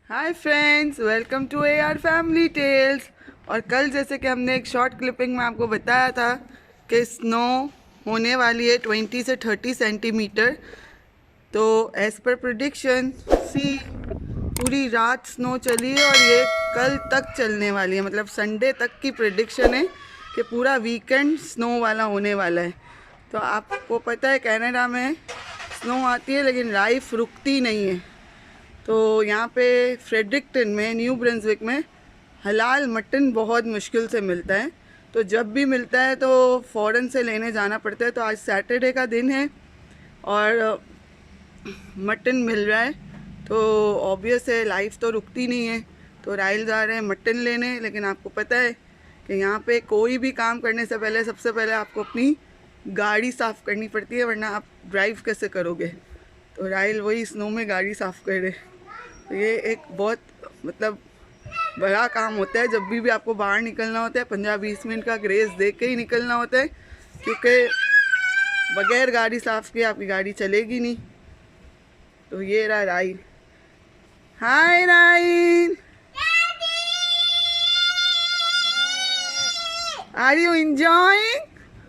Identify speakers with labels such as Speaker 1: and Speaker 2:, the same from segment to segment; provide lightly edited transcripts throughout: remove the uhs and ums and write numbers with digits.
Speaker 1: Hi friends, welcome to AR family tales. और कल जैसे कि हमने एक शॉर्ट क्लिपिंग में आपको बताया था कि स्नो होने वाली है 20 से 30 सेंटीमीटर। तो एज़ पर प्रिडिक्शन सी पूरी रात स्नो चली है और ये कल तक चलने वाली है, मतलब संडे तक की प्रिडिक्शन है कि पूरा वीकेंड स्नो वाला होने वाला है। तो आपको पता है कनाडा में स्नो आती है लेकिन लाइफ रुकती नहीं है। तो यहाँ पे फ्रेडरिक्टन में, न्यू ब्रंसविक में हलाल मटन बहुत मुश्किल से मिलता है। तो जब भी मिलता है तो फ़ौरन से लेने जाना पड़ता है। तो आज सैटरडे का दिन है और मटन मिल रहा है, तो ऑब्वियस है लाइफ तो रुकती नहीं है। तो राइल जा रहे हैं मटन लेने। लेकिन आपको पता है कि यहाँ पे कोई भी काम करने से पहले सबसे पहले आपको अपनी गाड़ी साफ़ करनी पड़ती है, वरना आप ड्राइव कैसे करोगे। तो राइल वही स्नो में गाड़ी साफ़ कर रहे। तो ये एक बहुत मतलब बड़ा काम होता है। जब भी आपको बाहर निकलना होता है 15-20 मिनट का ग्रेस दे के ही निकलना होता है, क्योंकि बगैर गाड़ी साफ़ किए आपकी गाड़ी चलेगी नहीं। तो ये रहा Ryan. Hi Ryan, are you enjoying?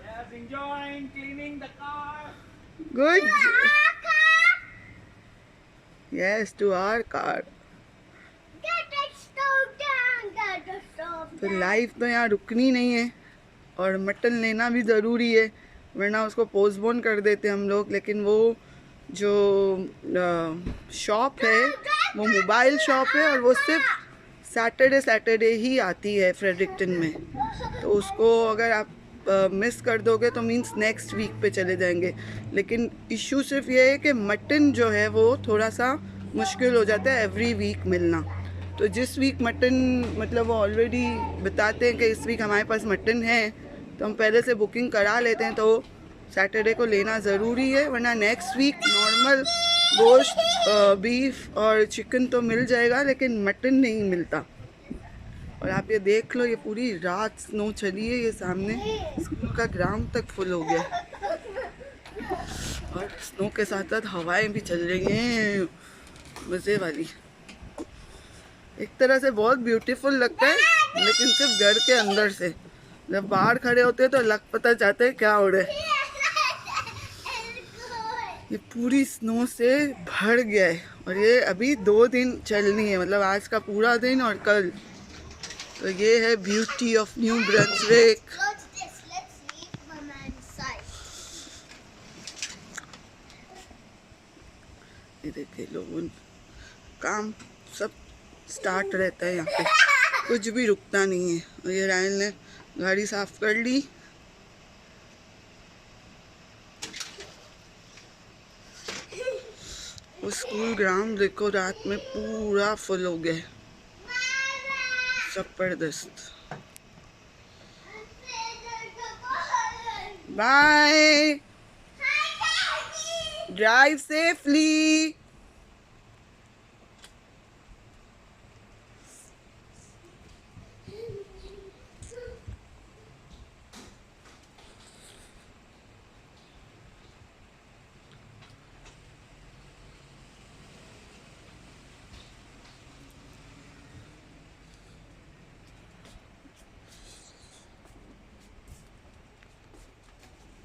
Speaker 2: Yes, enjoying cleaning the car.
Speaker 1: Good, yes to our car. तो लाइफ तो यहाँ रुकनी नहीं है और मटन लेना भी ज़रूरी है, वरना उसको पोस्टपोन कर देते हम लोग। लेकिन वो जो शॉप है वो मोबाइल शॉप है और वो सिर्फ सैटरडे ही आती है फ्रेडरिक्टन में। तो उसको अगर आप मिस कर दोगे तो मींस नेक्स्ट वीक पे चले जाएंगे। लेकिन इशू सिर्फ ये है कि मटन जो है वो थोड़ा सा मुश्किल हो जाता है एवरी वीक मिलना। तो जिस वीक मटन, मतलब वो ऑलरेडी बताते हैं कि इस वीक हमारे पास मटन है, तो हम पहले से बुकिंग करा लेते हैं। तो सैटरडे को लेना ज़रूरी है, वरना नेक्स्ट वीक नॉर्मल गोश्त, बीफ और चिकन तो मिल जाएगा लेकिन मटन नहीं मिलता। और आप ये देख लो, ये पूरी रात स्नो चली है। ये सामने स्कूल का ग्राउंड तक फुल हो गया और स्नो के साथ साथ हवाएं भी चल रही हैं मज़े वाली। एक तरह से बहुत ब्यूटीफुल लगता है, लेकिन सिर्फ घर के अंदर से। जब बाहर खड़े होते हैं तो लग पता चाहते हैं क्या हो रहा है। ये पूरी स्नो से भर गया है और ये अभी 2 दिन चलनी है, मतलब आज का पूरा दिन और कल। तो ये है ब्यूटी ऑफ न्यू ब्रंसविक। ये देखिए लोगों, काम सब स्टार्ट रहता है यहाँ पे, कुछ भी रुकता नहीं है। और ये रायन ने गाड़ी साफ कर ली। वो स्कूल ग्राउंड देखो रात में पूरा फुल हो गया है, जबरदस्त। Bye, drive safely.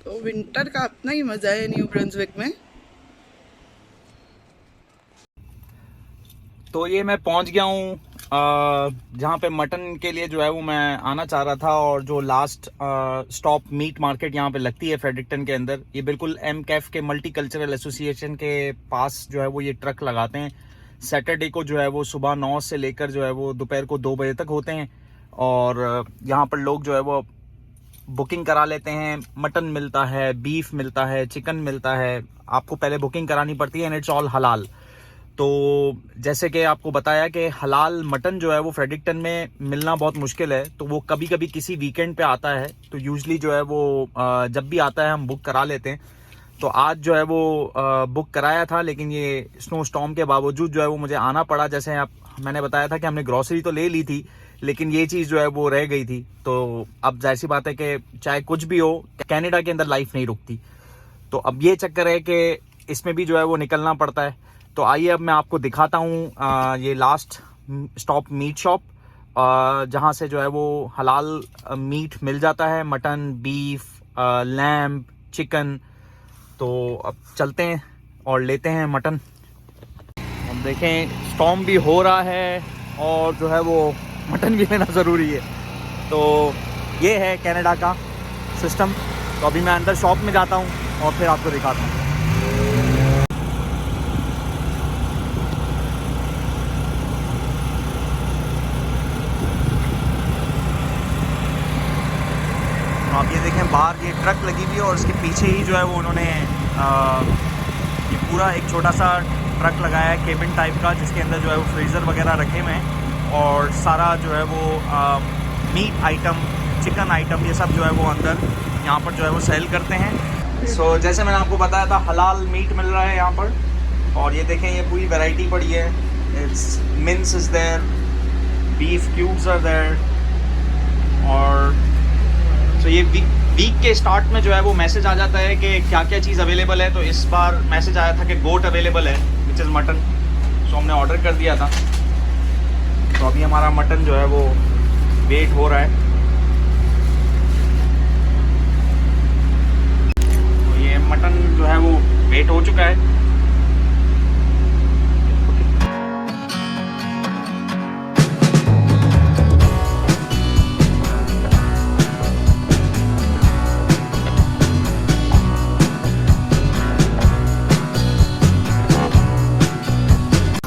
Speaker 1: तो विंटर का अपना ही मज़ा है न्यू ब्रंसविक में।
Speaker 2: तो ये मैं पहुंच गया हूँ जहाँ पे मटन के लिए जो है वो मैं आना चाह रहा था। और जो लास्ट स्टॉप मीट मार्केट यहाँ पे लगती है फ्रेडरिक्टन के अंदर, ये बिल्कुल MCAF के मल्टी कल्चरल एसोसिएशन के पास जो है वो ये ट्रक लगाते हैं। सैटरडे को जो है वो सुबह 9 से लेकर जो है वो दोपहर को 2 बजे तक होते हैं। और यहाँ पर लोग जो है वो बुकिंग करा लेते हैं। मटन मिलता है, बीफ मिलता है, चिकन मिलता है। आपको पहले बुकिंग करानी पड़ती है एंड इट्स ऑल हलाल। तो जैसे कि आपको बताया कि हलाल मटन जो है वो फ्रेडरिक्टन में मिलना बहुत मुश्किल है। तो वो कभी कभी किसी वीकेंड पे आता है, तो यूजुअली जो है वो जब भी आता है हम बुक करा लेते हैं। तो आज जो है वो बुक कराया था, लेकिन ये स्नो स्टॉर्म के बावजूद जो है वो मुझे आना पड़ा। जैसे मैंने बताया था कि हमने ग्रॉसरी तो ले ली थी, लेकिन ये चीज़ जो है वो रह गई थी। तो अब जाहिर सी बात है कि चाहे कुछ भी हो, कनाडा के अंदर लाइफ नहीं रुकती। तो अब ये चक्कर है कि इसमें भी जो है वो निकलना पड़ता है। तो आइए अब मैं आपको दिखाता हूँ ये लास्ट स्टॉप मीट शॉप, जहाँ से जो है वो हलाल मीट मिल जाता है, मटन, बीफ, लैम्ब, चिकन। तो अब चलते हैं और लेते हैं मटन। हम देखें स्टॉर्म भी हो रहा है और जो है वो मटन भी लेना ज़रूरी है। तो ये है कनाडा का सिस्टम। तो अभी मैं अंदर शॉप में जाता हूँ और फिर आपको दिखाता हूँ। आप ये देखें बाहर ये ट्रक लगी हुई है और उसके पीछे ही जो है वो उन्होंने ये पूरा एक छोटा सा ट्रक लगाया है केबिन टाइप का, जिसके अंदर जो है वो फ्रीज़र वगैरह रखे हुए हैं और सारा जो है वो मीट आइटम, चिकन आइटम, ये सब जो है वो अंदर यहाँ पर जो है वो सेल करते हैं। सो जैसे मैंने आपको बताया था हलाल मीट मिल रहा है यहाँ पर। और ये देखें ये पूरी वैरायटी पड़ी है। It's mince is there, beef cubes are there. और तो ये वीक के स्टार्ट में जो है वो मैसेज आ जाता है कि क्या क्या चीज़ अवेलेबल है। तो इस बार मैसेज आया था कि गोट अवेलेबल है, विच इज़ मटन। सो हमने ऑर्डर कर दिया था। तो अभी हमारा मटन जो है वो वेट हो रहा है। तो ये मटन जो है वो वेट हो चुका है।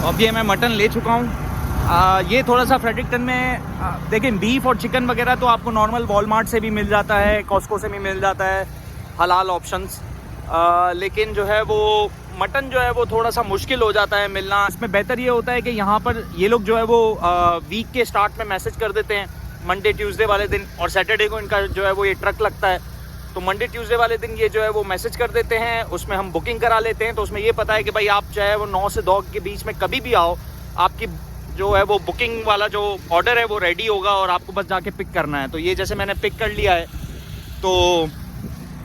Speaker 2: अब ये मैं मटन ले चुका हूँ। ये थोड़ा सा फ्रेडरिक्टन में देखें बीफ और चिकन वगैरह तो आपको नॉर्मल वॉलमार्ट से भी मिल जाता है, कॉस्को से भी मिल जाता है, हलाल ऑप्शंस। लेकिन जो है वो मटन जो है वो थोड़ा सा मुश्किल हो जाता है मिलना। इसमें बेहतर ये होता है कि यहाँ पर ये लोग जो है वो वीक के स्टार्ट में मैसेज कर देते हैं, मंडे ट्यूसडे वाले दिन, और सैटरडे को इनका जो है वो ये ट्रक लगता है। तो मंडे ट्यूसडे वाले दिन ये जो है वो मैसेज कर देते हैं, उसमें हम बुकिंग करा लेते हैं। तो उसमें ये पता है कि भाई आप चाहे वो 9 से 2 के बीच में कभी भी आओ, आपकी जो है वो बुकिंग वाला जो ऑर्डर है वो रेडी होगा और आपको बस जाके पिक करना है। तो ये जैसे मैंने पिक कर लिया है। तो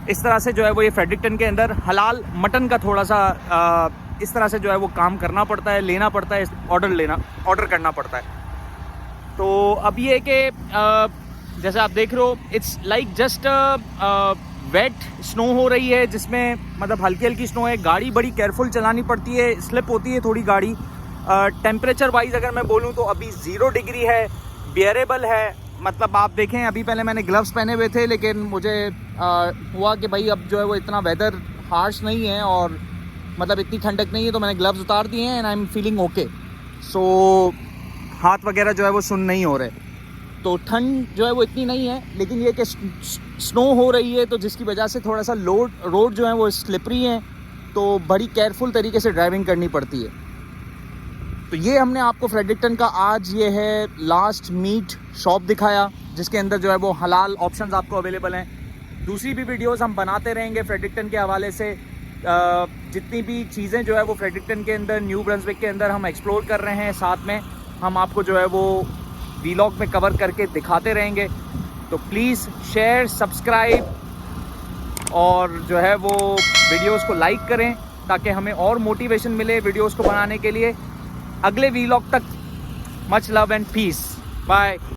Speaker 2: इस तरह से जो है वो ये फ्रेडरिक्टन के अंदर हलाल मटन का थोड़ा सा इस तरह से जो है वो काम करना पड़ता है, लेना पड़ता है, ऑर्डर करना पड़ता है। तो अब ये कि जैसे आप देख रहे हो it's like just wet snow हो रही है, जिसमें मतलब हल्की हल्की स्नो है। गाड़ी बड़ी केयरफुल चलानी पड़ती है, स्लिप होती है थोड़ी गाड़ी। टेम्परेचर वाइज अगर मैं बोलूँ तो अभी 0 डिग्री है, बियरेबल है। मतलब आप देखें अभी पहले मैंने ग्लव्स पहने हुए थे, लेकिन मुझे हुआ कि भाई अब जो है वो इतना वेदर हार्श नहीं है और मतलब इतनी ठंडक नहीं है, तो मैंने ग्लव्स उतार दिए हैं and I am feeling okay. So हाथ वगैरह जो है वो सुन नहीं हो रहे। तो ठंड जो है वो इतनी नहीं है, लेकिन ये कि स्नो हो रही है, तो जिसकी वजह से थोड़ा सा रोड जो है वो स्लिपरी है, तो बड़ी केयरफुल तरीके से ड्राइविंग करनी पड़ती है। तो ये हमने आपको फ्रेडरिक्टन का आज ये है लास्ट मीट शॉप दिखाया, जिसके अंदर जो है वो हलाल ऑप्शंस आपको अवेलेबल हैं। दूसरी भी वीडियोस हम बनाते रहेंगे फ्रेडरिक्टन के हवाले से। जितनी भी चीज़ें जो है वो फ्रेडरिक्टन के अंदर, न्यू ब्रंसविक के अंदर हम एक्सप्लोर कर रहे हैं, साथ में हम आपको जो है वो वीलॉग में कवर करके दिखाते रहेंगे। तो प्लीज़ शेयर, सब्सक्राइब और जो है वो वीडियोस को लाइक करें, ताकि हमें और मोटिवेशन मिले वीडियोस को बनाने के लिए। अगले वीलॉग तक much love and peace, bye.